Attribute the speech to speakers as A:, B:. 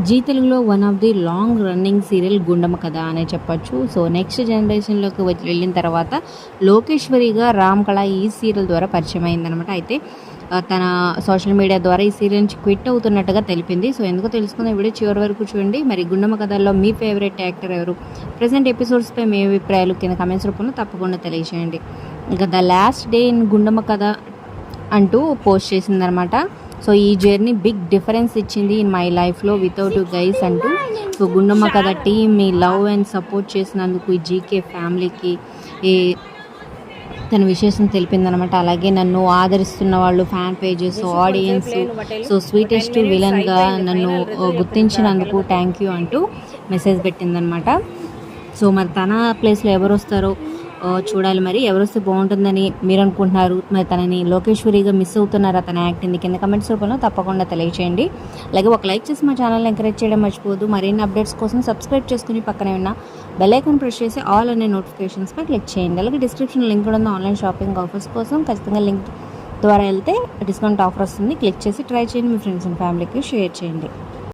A: G తెలుగులో one of the long running serial Gundamma కథ అనే చెప్పొచ్చు. సో నెక్స్ట్ జనరేషన్లోకి వెళ్ళిన తర్వాత లోకేశ్వరిగా రామ్ కళ ఈ సీరియల్ ద్వారా పరిచయం అయిందనమాట. అయితే తన సోషల్ మీడియా ద్వారా ఈ సీరియల్ నుంచి క్విట్ అవుతున్నట్టుగా తెలిపింది. సో ఎందుకో తెలుసుకునే వీడియో చివరి వరకు చూడండి. మరి గుండమ్మ కథల్లో మీ ఫేవరెట్ యాక్టర్ ఎవరు? ప్రజెంట్ ఎపిసోడ్స్పై మీ అభిప్రాయాలు కింద కమెంట్స్ రూపంలో తప్పకుండా తెలియజేయండి. ఇంకా the last day in Gundamma కథ అంటూ పోస్ట్ చేసిందనమాట. సో ఈ జర్నీ బిగ్ డిఫరెన్స్ ఇచ్చింది ఇన్ మై లైఫ్లో వితౌట్ యూ గైస్ అంటూ. సో గుండమ్మ కథ team me love and support చేసినందుకు ఈ జీకే ఫ్యామిలీకి తన విశేషం తెలిపిందనమాట. అలాగే నన్ను ఆదరిస్తున్న వాళ్ళు, fan pages, audience, so sweetest విలన్గా నన్ను గుర్తించినందుకు థ్యాంక్ యూ అంటూ మెసేజ్ పెట్టిందనమాట. సో మరి తన ప్లేస్లో ఎవరు వస్తారో చూడాలి. మరి ఎవరు వస్తే బాగుంటుందని మీరు అనుకుంటున్నారు? మరి తనని లోకేశ్వరిగా మిస్ అవుతున్నారా తన యాక్టింగ్? కింద కమెంట్స్ రూపంలో తప్పకుండా తెలియచేయండి. అలాగే ఒక లైక్ చేసి మా ఛానల్ని ఎంకరేజ్ చేయడం మర్చిపోవద్దు. మరిన్ని అప్డేట్స్ కోసం సబ్స్క్రైబ్ చేసుకుని పక్కనే ఉన్న బెల్ ఐకాన్ ప్రెస్ చేసి ఆల్ అనే నోటిఫికేషన్స్పై క్లిక్ చేయండి. అలాగే డిస్క్రిప్షన్ లింక్ కూడా ఉంది ఆన్లైన్ షాపింగ్ ఆఫర్స్ కోసం. ఖచ్చితంగా లింక్ ద్వారా వెళ్తే డిస్కౌంట్ ఆఫర్ వస్తుంది. క్లిక్ చేసి ట్రై చేయండి. మీ ఫ్రెండ్స్ అండ్ ఫ్యామిలీకి షేర్ చేయండి.